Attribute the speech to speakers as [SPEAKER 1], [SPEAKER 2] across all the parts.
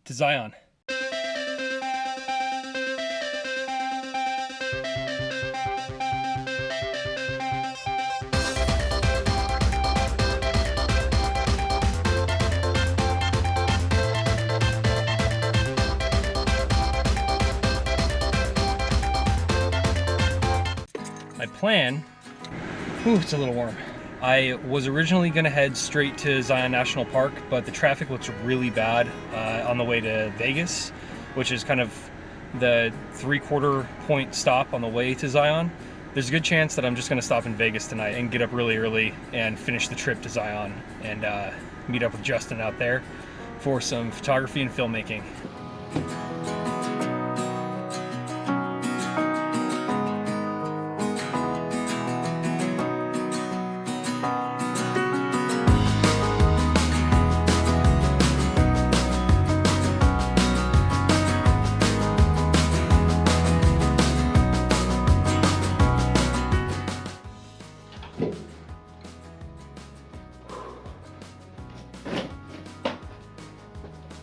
[SPEAKER 1] to Zion. My plan, it's a little warm. I was originally gonna head straight to Zion National Park, but the traffic looks really bad on the way to Vegas, which is kind of the 3/4 point stop on the way to Zion. There's a good chance that I'm just gonna stop in Vegas tonight and get up really early and finish the trip to Zion and meet up with Justin out there for some photography and filmmaking.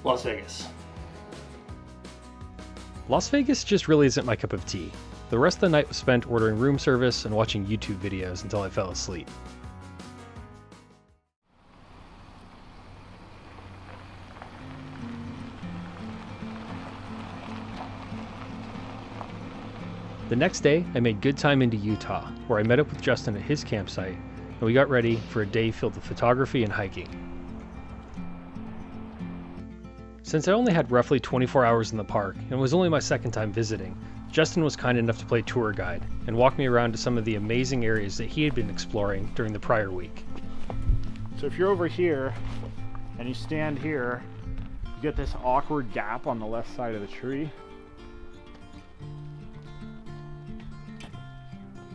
[SPEAKER 1] Las Vegas.
[SPEAKER 2] Las Vegas just really isn't my cup of tea. The rest of the night was spent ordering room service and watching YouTube videos until I fell asleep. The next day, I made good time into Utah, where I met up with Justin at his campsite, and we got ready for a day filled with photography and hiking. Since I only had roughly 24 hours in the park, and it was only my second time visiting, Justin was kind enough to play tour guide and walk me around to some of the amazing areas that he had been exploring during the prior week.
[SPEAKER 3] So if you're over here and you stand here, you get this awkward gap on the left side of the tree.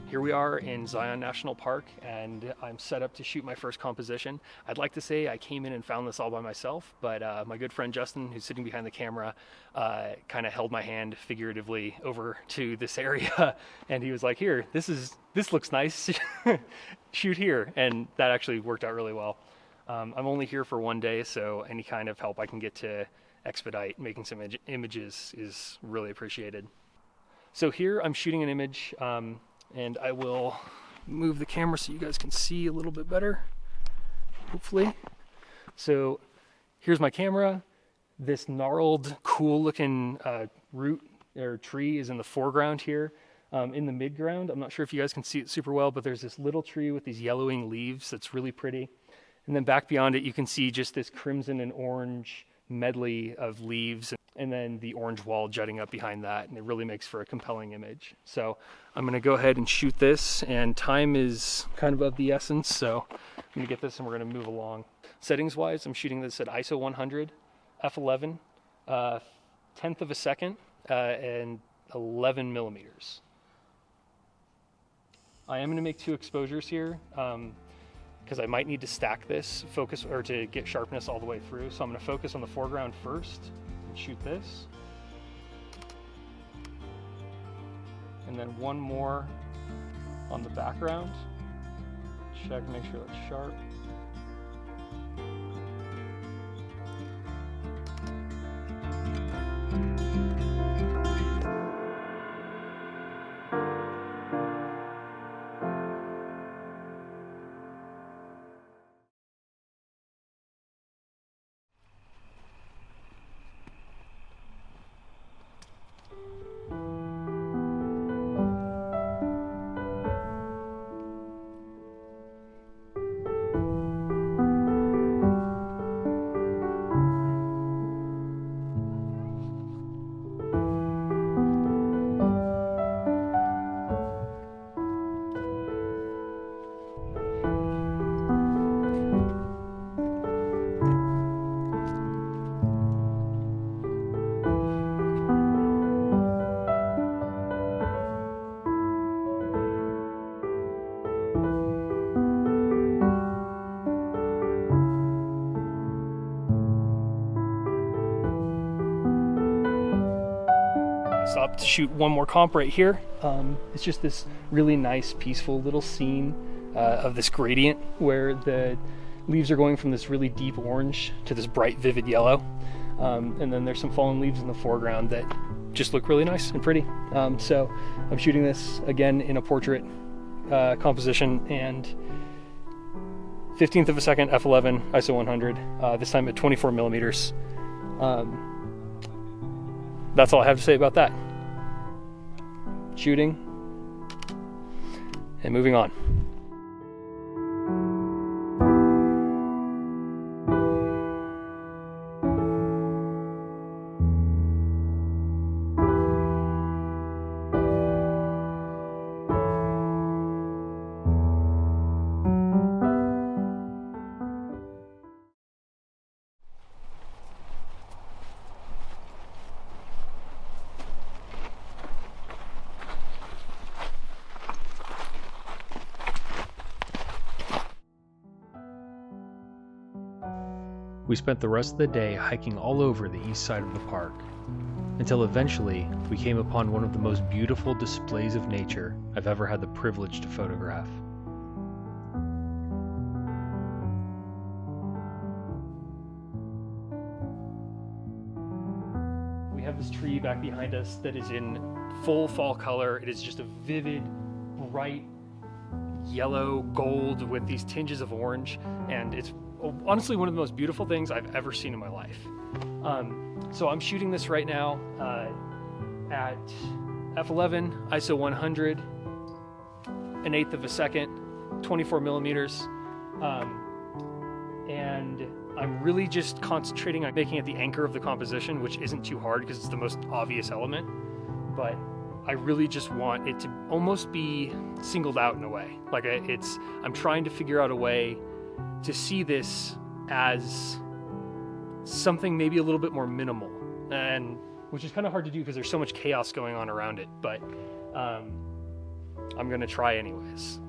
[SPEAKER 1] Here we are in Zion National Park, and I'm set up to shoot my first composition. I'd like to say I came in and found this all by myself, but my good friend Justin, who's sitting behind the camera, kind of held my hand figuratively over to this area, and he was like, "Here, this looks nice. Shoot here," and that actually worked out really well. I'm only here for one day, so any kind of help I can get to expedite making some images is really appreciated. So here I'm shooting an image. And I will move the camera so you guys can see a little bit better, hopefully. So here's my camera. This gnarled, cool looking root or tree is in the foreground here. In the midground, I'm not sure if you guys can see it super well, but there's this little tree with these yellowing leaves that's really pretty. And then back beyond it, you can see just this crimson and orange medley of leaves, and then the orange wall jutting up behind that, and it really makes for a compelling image. So I'm gonna go ahead and shoot this, and time is kind of the essence, so I'm gonna get this and we're gonna move along. Settings wise, I'm shooting this at ISO 100, f11, 10th of a second, and 11 millimeters. I am gonna make 2 exposures here, because I might need to stack this, to get sharpness all the way through. So I'm gonna focus on the foreground first and shoot this. And then one more on the background. Check, make sure that's sharp. Stop to shoot one more comp right here. It's just this really nice, peaceful little scene of this gradient where the leaves are going from this really deep orange to this bright, vivid yellow. And then there's some fallen leaves in the foreground that just look really nice and pretty. So I'm shooting this again in a portrait composition, and 15th of a second, f11, ISO 100, this time at 24 millimeters. That's all I have to say about that. Shooting and moving on.
[SPEAKER 2] We spent the rest of the day hiking all over the east side of the park, until eventually we came upon one of the most beautiful displays of nature I've ever had the privilege to photograph.
[SPEAKER 1] We have this tree back behind us that is in full fall color. It is just a vivid, bright yellow gold with these tinges of orange, and it's honestly one of the most beautiful things I've ever seen in my life. So I'm shooting this right now at f11, ISO 100, an eighth of a second, 24 millimeters, and I'm really just concentrating on making it the anchor of the composition, which isn't too hard because it's the most obvious element, but I really just want it to almost be singled out in a way. Like I'm trying to figure out a way to see this as something maybe a little bit more minimal, and which is kind of hard to do because there's so much chaos going on around it, but I'm gonna try anyways.